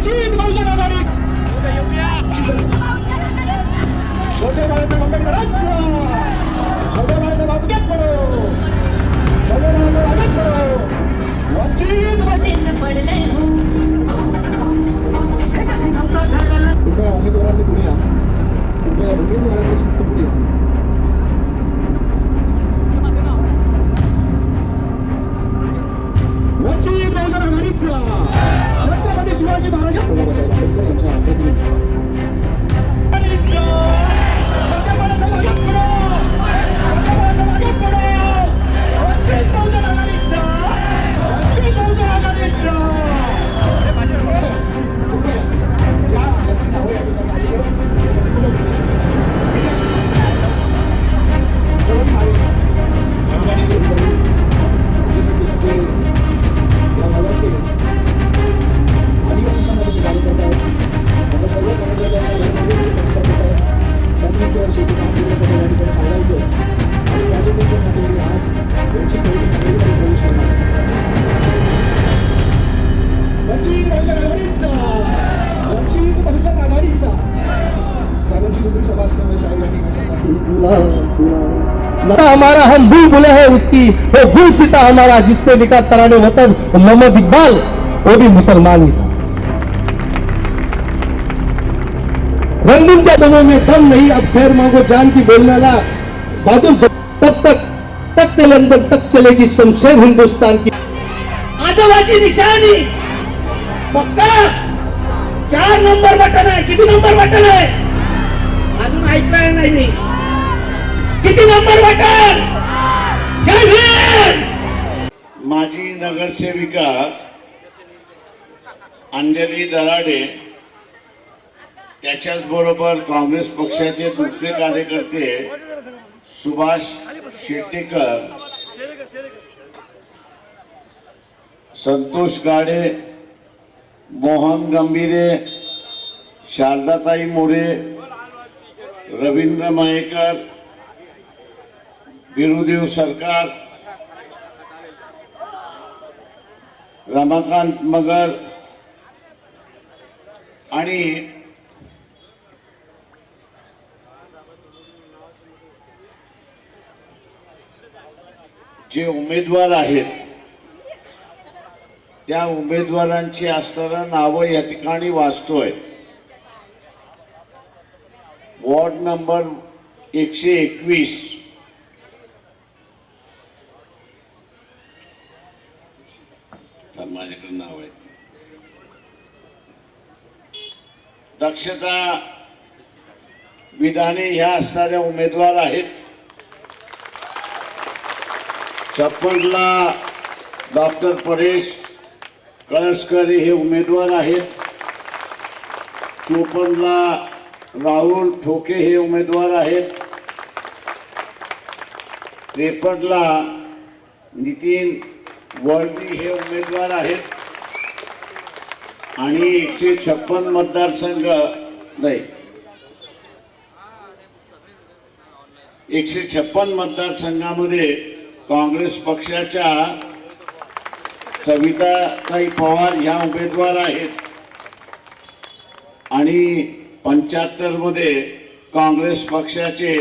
वंचित बहुजन आघाडी छोटे बाळासाहेब आंबेडकरांचा छोटे बाळासाहेब आंबेडकर छोटे बाळासाहेब आंबेडकर वंचित कृपया उमेदवारांनी पुढे या कृपया उमेदवारांनी फक्त पुढे या वंचित बहुजन आघाडीचा छत्रपती शिवाजी महाराज बाबासाहेब आंबेडकर यांच्या हमारा हम भूल भुले हैं उसकी वो भूल सीता हमारा जिसने लिखा तराने वतन मोहम्मद इकबाल वो भी मुसलमान ही था। रंगीन के दोनों में दम नहीं अब खैर मांगो जान की बोलने वाला बहादुर तब तक तेलंगाना तक चलेगी शमशेर हिंदुस्तान की आजोबाची निशानी पक्का 4 नंबर बटन आहे। किती नंबर बटन आहे अजून ऐकलं नाही मी किती नंबर बटन जय भीम। माजी नगरसेविका अंजली दराडे त्याच्याच बरोबर काँग्रेस पक्षाचे दुसरे कार्यकर्ते सुभाष शेट्टीकर संतोष गाडे मोहन गंभीरे शारदाताई मोरे रवींद्र मयेकर बिरुदेव सरकार रमाकांत मगर आणि जे उमेदवार आहेत त्या उमेदवारांची असताना नावं या ठिकाणी वाचतोय। वॉर्ड नंबर 121 माझ्याकडे नाव आहे दक्षता विधाने ह्या असणाऱ्या उमेदवार आहेत। 56ला डॉक्टर परेश कळसकर हे उमेदवार आहेत। 54ला राहुल ठोके हे उमेदवार आहेत। 53ला नितीन वळवी हे उमेदवार आहेत आणि 156 मतदारसंघ नाही 156 मतदारसंघामध्ये काँग्रेस पक्षाच्या सविताताई पवार ह्या उमेदवार आहेत आणि 75 मध्ये काँग्रेस पक्षाचे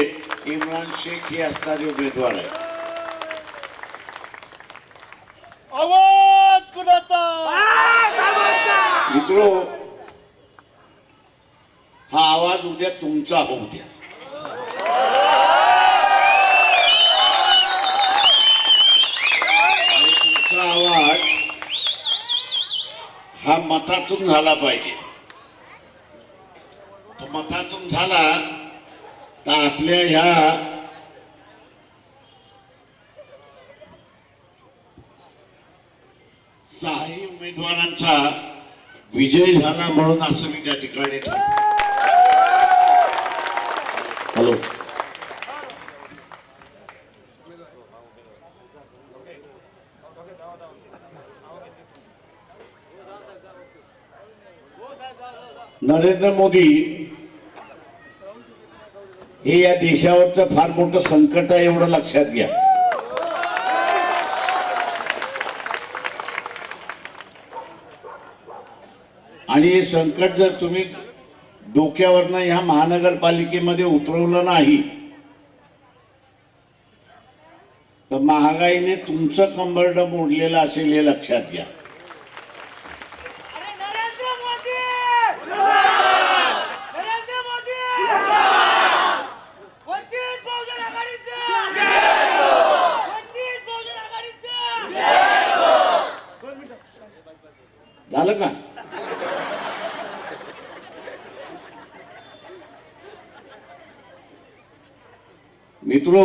इम्रान शेख हे असणारे उमेदवार आहेत। आवाज कुणाचा मित्रो हा आवाज उद्या तुमचा होऊ द्या। तुमचा आवाज हा मतातून झाला पाहिजे। तो मतातून झाला तर आपल्या ह्या सहाही उमेदवारांचा विजय झाला म्हणून असं मी त्या ठिकाणी हॅलो नरेंद्र मोदी हे या देशावरचं फार मोठं संकट आहे एवढं लक्षात घ्या। आणि हे संकट जर तुम्ही डोक्यावरनं ह्या महानगरपालिकेमध्ये उतरवलं नाही तर महागाईने तुमचं कंबरड मोडलेलं असेल हे लक्षात घ्या. नरेंद्र मोदी वंचित बहुजन आघाडीचं झालं का? मित्रो,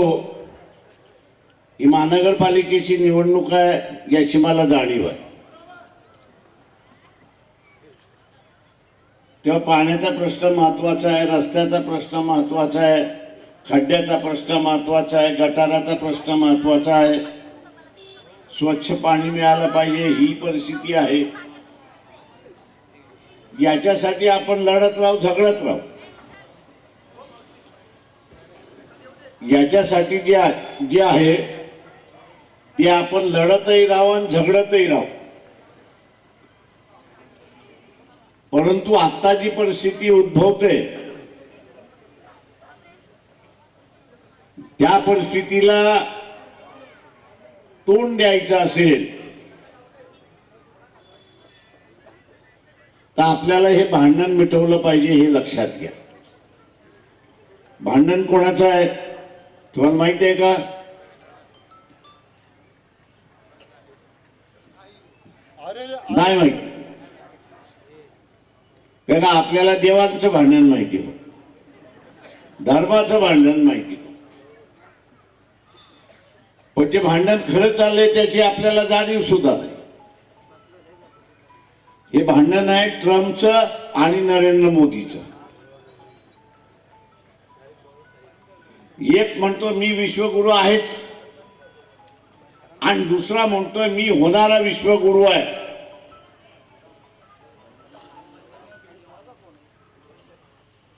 ही महानगरपालिकेची निवडणूक आहे याची मला जाणीव आहे. तेव्हा पाण्याचा प्रश्न महत्वाचा आहे, रस्त्याचा प्रश्न महत्वाचा आहे, खड्ड्याचा प्रश्न महत्वाचा आहे, गटाराचा प्रश्न महत्वाचा आहे, स्वच्छ पाणी मिळालं पाहिजे ही परिस्थिती आहे. याच्यासाठी आपण लढत राहू, झगडत राहू. याच्यासाठी जे आहे ते आपण लढतही राहू आणि झगडतही राहू. परंतु आता जी परिस्थिती उद्भवते त्या परिस्थितीला तोंड द्यायचं असेल तर आपल्याला हे भांडण मिटवलं पाहिजे हे लक्षात घ्या. भांडण कोणाचं आहे तुम्हाला माहिती आहे का? नाही माहिती. कारण आपल्याला देवांचं भांडण माहिती हो, धर्माचं भांडण माहिती हो, पण जे भांडण खरं चाललंय त्याची आपल्याला जाणीव सुद्धा नाही. हे भांडण आहे ट्रम्पचं आणि नरेंद्र मोदीचं. एक म्हणतो मी विश्वगुरु आहेच आणि दुसरा म्हणतोय मी होणारा विश्वगुरु आहे.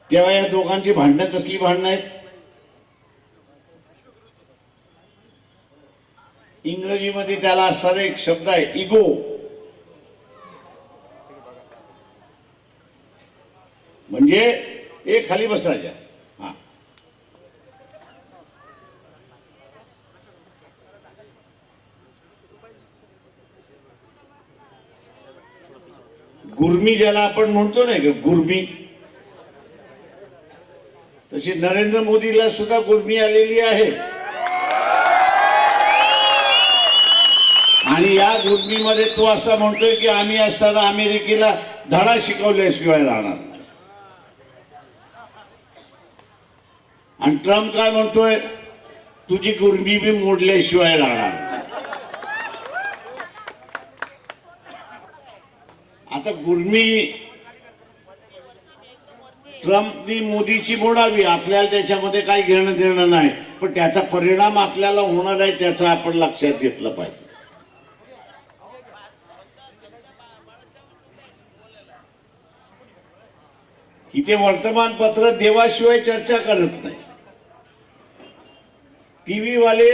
तेव्हा या दोघांची भांडणं कसली भांडणं आहेत? इंग्रजीमध्ये त्याला असणारा एक शब्द आहे इगो. म्हणजे एक खाली बसायच्या. हा, गुर्मी ज्याला आपण म्हणतो नाही का, गुर्मी, तशी नरेंद्र मोदीला सुद्धा गुर्मी आलेली आहे. आणि या गुर्मीमध्ये तो असं म्हणतोय की आम्ही असताना अमेरिकेला धडा शिकवल्याशिवाय राहणार. आणि ट्रम्प काय म्हणतोय, तुझी गुर्मी बी मोडल्याशिवाय राहणार. आता गुर्मी ट्रम्पनी मोदीची मोडावी, आपल्याला त्याच्यामध्ये काही घेणं देणं नाही, पण त्याचा परिणाम आपल्याला होणार आहे त्याचं आपण लक्षात घेतलं पाहिजे. इथे वर्तमानपत्र देवाशिवाय चर्चा करत नाही, टीव्ही वाले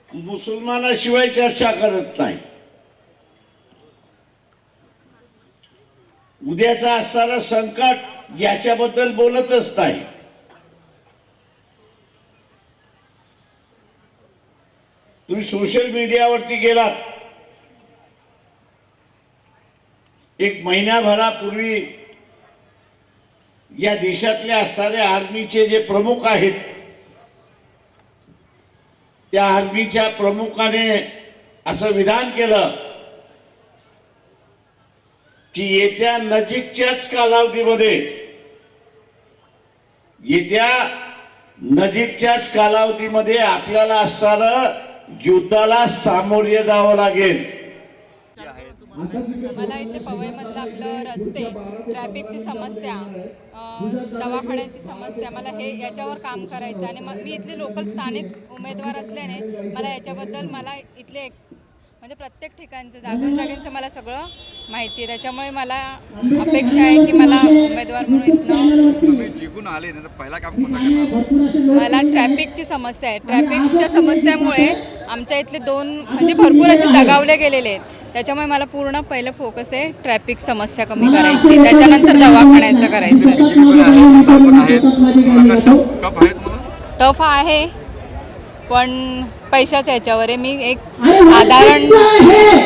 मुसलमानाशिवाय चर्चा करत नाही. उद्याचा असणारा संकट याच्याबद्दल बोलतच नाही. तुम्ही सोशल मीडियावरती गेलात, एक महिन्याभरापूर्वी या देशातले असणारे आर्मीचे जे प्रमुख आहेत त्या आर्मीच्या प्रमुखाने असं विधान केलं की येत्या नजीकच्याच कालावधीमध्ये आपल्याला असणारं युद्धाला सामोरे जावं लागेल. मला इथे पवईमधलं आपलं रस्ते, ट्रॅफिकची समस्या, दवाखान्याची समस्या, मला याच्यावर काम करायचं. आणि मी इथले लोकल स्थानिक उमेदवार असल्याने मला याच्याबद्दल मला इथले म्हणजे प्रत्येक ठिकाणचं जागोजागींचं मला सगळं माहिती आहे. त्याच्यामुळे मला अपेक्षा आहे की मला उमेदवार म्हणून इथनं तुम्ही जिंकून आले ना, पहिला काम कोणता करणार? मला ट्रॅफिकची समस्या आहे. ट्रॅफिकच्या समस्यामुळे आमच्या इथले दोन म्हणजे भरपूर असे दगावले गेलेले आहेत. त्याच्यामुळे मला पूर्ण पहिलं फोकस आहे ट्रॅफिक समस्या कमी करायची, त्याच्यानंतर दवाखान्याचं करायचं. कप आहे तुम्हाला? टफ आहे पण पैशाच्या याच्यावर आहे. मी एक साधारण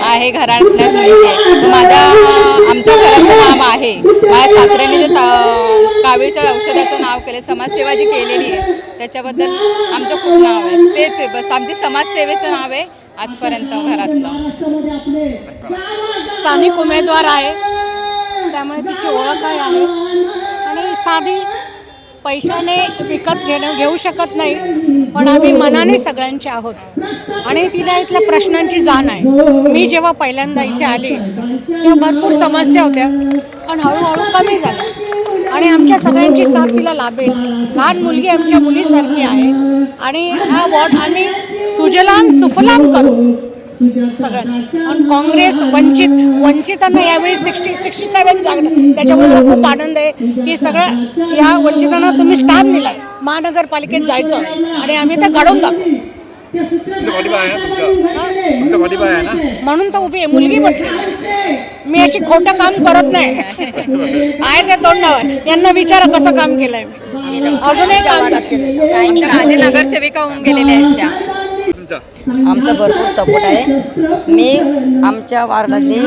आहे घरातल्या मुलगी आहे. आमच्या घराचं नाव आहे, माझ्या सासऱ्याने जे कावीळच्या औषधाचं नाव केलं, समाजसेवा जी केलेली आहे त्याच्याबद्दल आमचं खूप नाव आहे. तेच आहे बस, आमची समाजसेवेचं नाव आहे आजपर्यंत घरातलं. स्थानिक उमेदवार आहे त्यामुळे तिची ओळख आहे आणि साधी पैशाने विकत घेऊ शकत नाही, पण आम्ही मनाने सगळ्यांचे आहोत आणि तिला इथल्या प्रश्नांची जाण आहे. मी जेव्हा पहिल्यांदा इथे आली तेव्हा भरपूर समस्या होत्या पण हळूहळू कमी झाल्या आणि आमच्या सगळ्यांची साथ तिला लाभेल. लहान मुलगी आमच्या मुलीसारखी आहे आणि हा वॉर्ड आम्ही सुजलाम सुफलाम करू सगळ्यात. आणि काँग्रेस वंचितांना यावेळी 67 जागा, त्याच्यामुळे मला खूप आनंद आहे की सगळ्या या वंचितांना तुम्ही स्थान दिलं आहे. महानगरपालिकेत जायचं आणि आम्ही ते घडवून दाखवू म्हणून तर उभी आहे. मुलगी म्हटली मी अशी खोटं काम करत नाही आहे ते तोंडावर. यांना विचारा कसं काम केलंय मी, अजूनही काम केलं. आधी नगरसेविका होऊन गेलेल्या आहेत त्या. आमचा भरपूर सपोर्ट आहे. मी आमच्या वार्डातली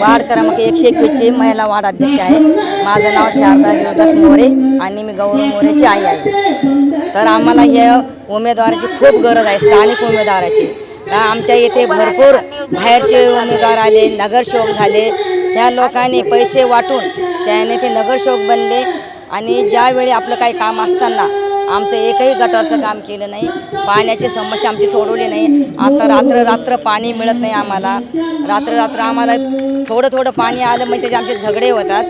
वार्ड क्रमांक 121ची महिला वार्ड अध्यक्ष आहे. माझं नाव शारदा देवदास मोरे आणि मी गौरव मोरेची आई आहे. तर आम्हाला या उमेदवाराची खूप गरज आहे, स्थानिक उमेदवाराची. आमच्या इथे भरपूर बाहेरचे उमेदवार आले, नगरसेवक झाले. ह्या लोकांनी पैसे वाटून त्याने ते नगरसेवक बनले आणि ज्यावेळी आपलं काही काम असताना आमचं एकही गटारचं काम केलं नाही, पाण्याची समस्या आमची सोडवली नाही. आता रात्र पाणी मिळत नाही आम्हाला. रात्र आम्हाला थोडं पाणी आलं म्हणजे त्याचे आमचे झगडे होतात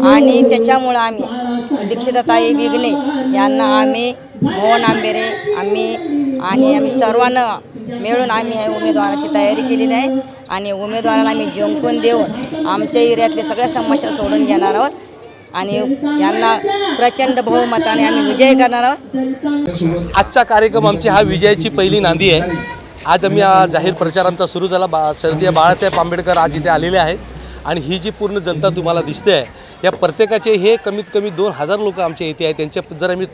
आणि त्याच्यामुळं आम्ही दीक्षिताताई विघ्ने यांना आम्ही मोहन आंबेरे आम्ही सर्वांना मिळून आम्ही या उमेदवाराची तयारी केलेली आहे आणि उमेदवाराला आम्ही जिंकून देऊन आमच्या एरियातल्या सगळ्या समस्या सोडून घेणार आहोत आणि यांना प्रचंड बहुमताने आम्ही विजय करणार आहोत. आजचा कार्यक्रम आमची हा विजयाची पहिली नांदी आहे. आज आम्ही जाहीर प्रचार आमचा सुरू झाला. स्वर्गीय बाळासाहेब आंबेडकर आज इथे आलेले आहेत आणि ही जी पूर्ण जनता तुम्हाला दिसते आहे या प्रत्येकाचे हे कमीत कमी 2000 लोक आमच्या इथे आहेत. त्यांच्या जर आम्ही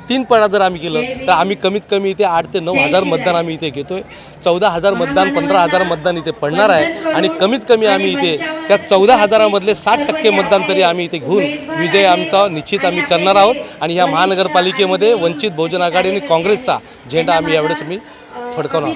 3 पडा जर आम्ही केलं तर आम्ही कमीत कमी इथे 8 ते 9000 मतदान आम्ही इथे घेतोय. 14000 मतदान 15000 मतदान इथे पडणार आहे आणि कमीत कमी आम्ही इथे त्या 14000मधले 60% मतदान तरी आम्ही इथे घेऊन विजय आमचा निश्चित आम्ही करणार आहोत. आणि ह्या महानगरपालिकेमध्ये वंचित बहुजन आघाडी आणि काँग्रेसचा झेंडा आम्ही यावेळेस फडकवणार.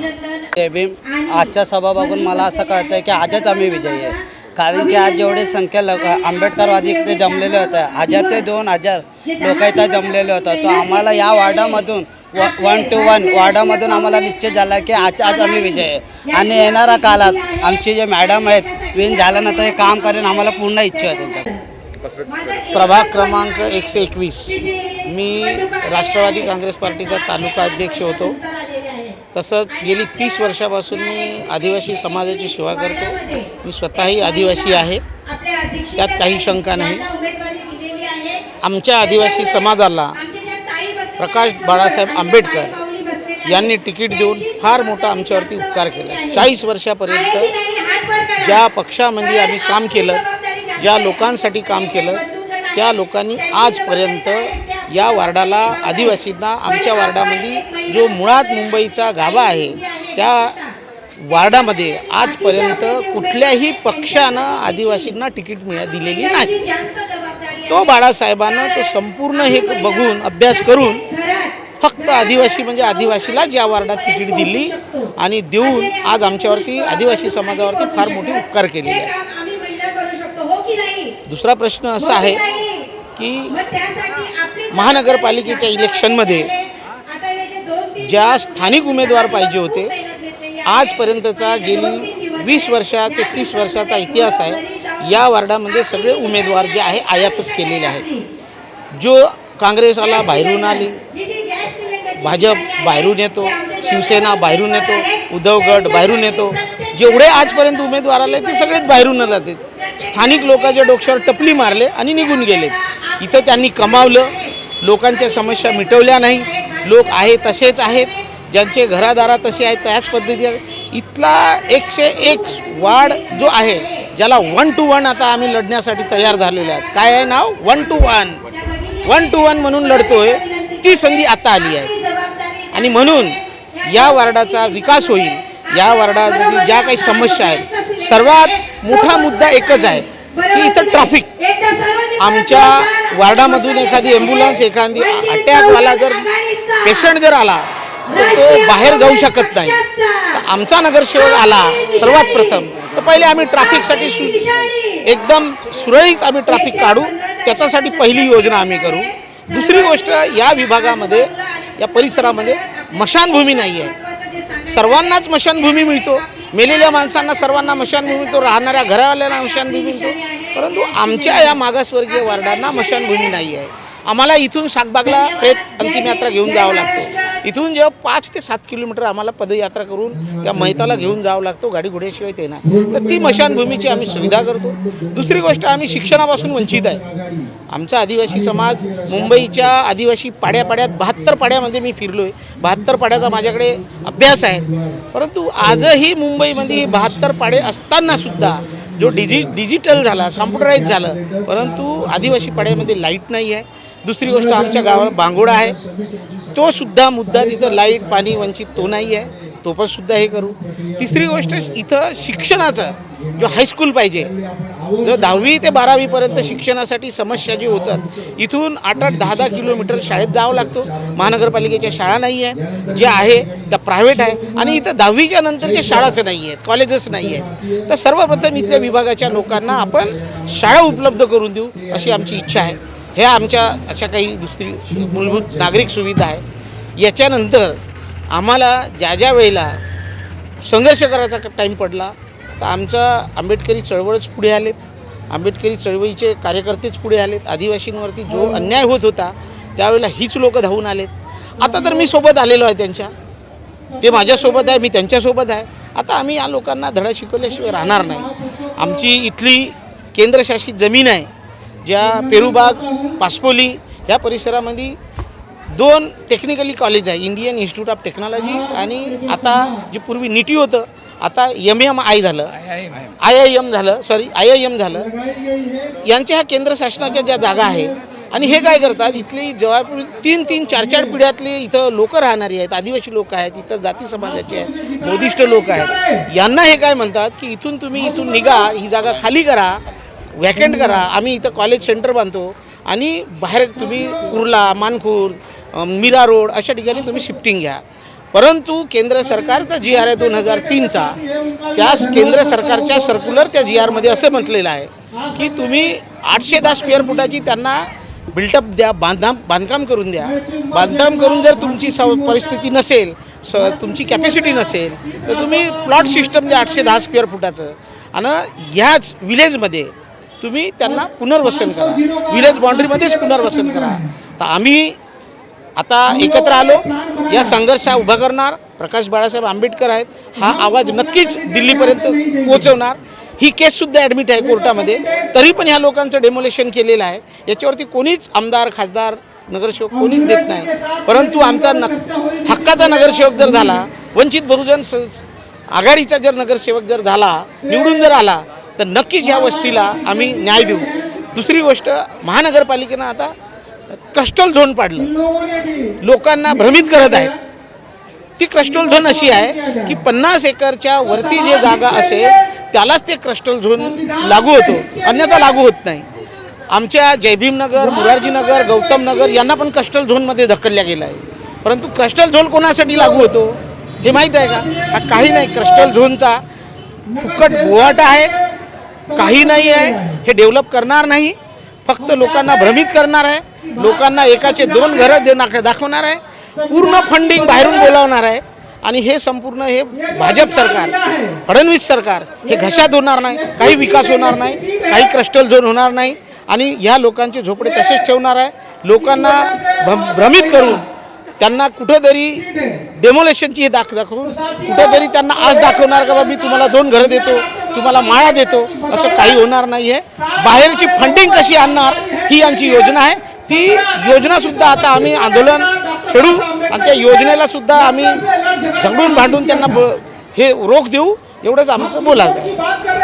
आजच्या सभा बघून मला असं कळतं आहे की आजच आम्ही विजयी आहे. कारण की आज जेवढे संख्या लोक आंबेडकरवादी इकडे जमलेले होते, 1000 ते 2000 लोक इथं जमलेले होतं. तो आम्हाला या वार्डामधून 1 to 1 वार्डामधून आम्हाला निश्चित झाला की आज आम्ही विजय आहे. आणि येणाऱ्या काळात आमचे जे मॅडम आहेत विन झाल्यानंतर हे काम करेन आम्हाला पूर्ण इच्छा आहे त्यांच्या. प्रभाग क्रमांक 121 मी राष्ट्रवादी काँग्रेस पार्टीचा तालुका अध्यक्ष होतो. तसंच गेली 30 वर्षापासून मी आदिवासी समाजाची सेवा करतो. मी स्वतःही आदिवासी आहे, त्यात काही शंका नाही. आमच्या आदिवासी समाजाला प्रकाश बाळासाहेब आंबेडकर यांनी तिकीट देऊन फार मोठा आमच्यावरती उपकार केला. 40 वर्षापर्यंत ज्या पक्षामध्ये आम्ही काम केलं, ज्या लोकांसाठी काम केलं, त्या लोकांनी आजपर्यंत या वार्डाला आदिवासींना आमच्या वार्डामध्ये जो मुळात मुंबईचा गाभा आहे त्या वार्डामध्ये आजपर्यंत कुठल्याही पक्षानं आदिवासींना तिकीट दिलेली नाही. तो बाळासाहेबांना तो संपूर्ण हे बघून अभ्यास करून फक्त आदिवासी म्हणजे आदिवासीलाच या वार्डात तिकीट दिली आणि देऊन आज आमच्यावरती आदिवासी समाजावरती फार मोठी उपकार केलेले आहे. दुसरा प्रश्न असा आहे की महानगरपालिकेच्या इलेक्शनमध्ये ज्या स्थानिक उमेदवार पाहिजे होते, आजपर्यंतचा गेली 20 वर्षाचा 30 वर्षाचा इतिहास आहे. या वार्डामध्ये सगळे उमेदवार जे आहे आयातच केलेले आहेत. जो काँग्रेसवाला बाहेरून आली, भाजप बाहेरून येतो, शिवसेना बाहेरून येतो, उद्धव गट बाहेरून येतो. जेवढे आजपर्यंत उमेदवार आले ते सगळेच बाहेरून आले. स्थानिक लोकांच्या डोक्यावर टपली मारले आणि निघून गेले. इथं त्यांनी कमावलं, लोकांच्या समस्या मिटवल्या नाही. लोक आहे तसेच आहेत, ज्यांचे घरादारा तसे आहेत त्याच पद्धती इथला 101 वार्ड जो आहे, ज्याला 1 to 1 आता आम्ही लढण्यासाठी तयार झालेले आहेत. काय आहे नाव? 1 to 1 म्हणून लढतोय. ती संधी आता आली आहे आणि म्हणून या वार्डाचा विकास होईल. या वार्डामध्ये ज्या काही समस्या आहेत, सर्वात मोठा मुद्दा एकच आहे की इथं ट्रॅफिक. आमच्या वार्डामधून एखादी ॲम्ब्युलन्स, एखादी अटॅकवाला जर पेशंट जर आला तर तो बाहेर जाऊ शकत नाही. तर आमचा नगरसेवक आला सर्वात प्रथम तर पहिले आम्ही ट्रॅफिकसाठी एकदम सुरळीत आम्ही ट्रॅफिक काढू, त्याच्यासाठी पहिली योजना आम्ही करू. दुसरी गोष्ट, या विभागामध्ये, या परिसरामध्ये स्मशानभूमी नाही आहे. सर्वांनाच स्मशानभूमी मिळतो, मेलेल्या माणसांना सर्वांना स्मशानभूमी मिळतो, राहणाऱ्या घरावाल्यांना स्मशानभूमी मिळतो, परंतु आमच्या या मागासवर्गीय वार्डांना स्मशानभूमी नाही आहे. आम्हाला इथून शाकबागला प्रेत अंतिम यात्रा घेऊन जावं लागतो. इथून जेव्हा 5 ते 7 किलोमीटर आम्हाला पदयात्रा करून त्या मैताला घेऊन जावं लागतो, गाडी घोड्याशिवाय ते नाही. तर ती स्मशानभूमीची आम्ही सुविधा करतो. दुसरी गोष्ट, आम्ही शिक्षणापासून वंचित आहे. आमचा आदिवासी समाज मुंबईच्या आदिवासी पाड्यापाड्यात 72 पाड्यामध्ये मी फिरलो आहे. 72 पाड्याचा माझ्याकडे अभ्यास आहे. परंतु आजही मुंबईमध्ये 72 पाडे असतानासुद्धा जो डिजिटल झाला, कॉम्प्युटराईज झालं, परंतु आदिवासी पाड्यामध्ये लाईट नाही आहे. दुसरी गोष्ट, आमच्या गावाला बांगोडा आहे, तो सुद्धा मुद्दा, तिथं लाईट पाणी वंचित तो नाही आहे, तो पण सुद्धा हे करू. तिसरी गोष्ट, इथं शिक्षणाचा जो हायस्कूल पाहिजे, जो 10वी ते 12वीपर्यंत शिक्षणासाठी समस्या जी होतात, इथून 8-8, 10-10 किलोमीटर शाळेत जावं लागतो. महानगरपालिकेच्या शाळा नाही आहे, जे आहे त्या प्रायव्हेट आहे, आणि इथं 10वीच्या नंतरच्या शाळाच नाही आहेत, कॉलेजेस नाही आहेत. तर सर्वप्रथम इथल्या विभागाच्या लोकांना आपण शाळा उपलब्ध करून देऊ अशी आमची इच्छा आहे. ह्या आमच्या अशा काही दुसरी मूलभूत नागरिक सुविधा आहे. याच्यानंतर आम्हाला ज्या वेळेला संघर्ष करायचा टाईम पडला तर आमचा आंबेडकरी चळवळच पुढे आलेत, आंबेडकरी चळवळीचे कार्यकर्तेच पुढे आलेत. आदिवासींवरती जो अन्याय होत होता त्यावेळेला हीच लोकं धावून आलेत. आता तर मी सोबत आलेलो आहे त्यांच्या, ते माझ्यासोबत आहे, मी त्यांच्यासोबत आहे. आता आम्ही या लोकांना धडा शिकवल्याशिवाय राहणार नाही. आमची इथली केंद्रशासित जमीन आहे, ज्या पेरूबाग, पासपोली ह्या परिसरामध्ये 2 टेक्निकली कॉलेज आहे, इंडियन इन्स्टिट्यूट ऑफ टेक्नॉलॉजी आणि आता जे पूर्वी निटी होतं आता MMI झालं, IIM झालं. यांच्या ह्या केंद्र शासनाच्या ज्या जागा आहेत, आणि हे काय करतात, इथली जवळपूर 3-3, 4-4 पिढ्यातले इथं लोक राहणारी आहेत, आदिवासी लोक आहेत, इथं जाती समाजाचे आहेत, मोदिष्ट लोक आहेत. यांना हे काय म्हणतात की तुम्ही इथून निघा, ही जागा खाली करा, वॅकंट करा, आम्ही इथं कॉलेज सेंटर बांधतो आणि बाहेर तुम्ही कुर्ला, मानखुर्द, मीरा रोड अशा ठिकाणी तुम्ही शिफ्टिंग घ्या. परंतु केंद्र सरकारचा GR आहे 2003चा, त्याच केंद्र सरकारच्या सर्क्युलर त्या GRमध्ये असं म्हटलेलं आहे की तुम्ही 810 स्क्वेअर फुटाची त्यांना बिल्टअप द्या, बांधकाम करून द्या. बांधकाम करून जर तुमची परिस्थिती नसेल, तुमची कॅपॅसिटी नसेल, तर तुम्ही प्लॉट सिस्टम द्या 810 स्क्वेअर फुटाचं, आणि ह्याच विलेजमध्ये तुम्ही त्यांना पुनर्वसन करा, विलेज बाउंड्रीमध्येच पुनर्वसन करा. तर आम्ही आता एकत्र आलो, या संघर्षा उभा करणार. प्रकाश बाळासाहेब आंबेडकर आहेत, हा आवाज नक्कीच दिल्लीपर्यंत पोहोचवणार. ही केससुद्धा ॲडमिट आहे कोर्टामध्ये, तरी पण ह्या लोकांचं डेमोलेशन केलेलं आहे. याच्यावरती कोणीच आमदार, खासदार, नगरसेवक कोणीच देत नाही. परंतु आमचा हक्काचा नगरसेवक जर झाला, वंचित बहुजन आघाडीचा जर नगरसेवक जर झाला, निवडून जर आला, तर नक्कीच या वस्तीला आम्ही न्याय देऊ. दुसरी गोष्ट, महानगरपालिकेनं आता क्लस्टर झोन पाडलं, लोकांना भ्रमित करत आहेत. ती क्लस्टर झोन अशी आहे की 50 एकरच्या वरती जे जागा असेल त्यालाच ते क्लस्टर झोन लागू होतो, अन्यथा लागू होत नाही. आमच्या जयभीमनगर, मुरारजीनगर, गौतमनगर यांना पण क्लस्टर झोनमध्ये धक्कल्या गेलं आहे. परंतु क्लस्टर झोन कोणासाठी लागू होतो हे माहीत आहे का? हा काही नाही, क्लस्टर झोनचा फुकट बोवाटा आहे, काही नाही आहे. हे डेव्हलप करणार नाही, फक्त लोकांना भ्रमित करणार आहे, लोकांना एकाचे 2 घरं दाखवणार आहे, पूर्ण फंडिंग बाहेरून बोलावणार आहे. आणि हे संपूर्ण हे भाजप सरकार, फडणवीस सरकार हे घशात होणार नाही, काही विकास होणार नाही, काही क्लस्टर झोन होणार नाही, आणि ह्या लोकांचे झोपडे तसेच ठेवणार आहे. लोकांना भ्रमित करून त्यांना कुठंतरी डेमोलेशनची हे दाखवून कुठंतरी त्यांना आज दाखवणार का बाबा मी तुम्हाला 2 घरं देतो, तुम्हाला माळा देतो, असं काही होणार नाही आहे. बाहेरची फंडिंग कशी आणणार ही आमची योजना आहे. ती योजनासुद्धा आता आम्ही आंदोलन छेडू आणि त्या योजनेला सुद्धा आम्ही झगडून भांडून त्यांना हे रोख देऊ एवढंच आमचं बोलायचं आहे.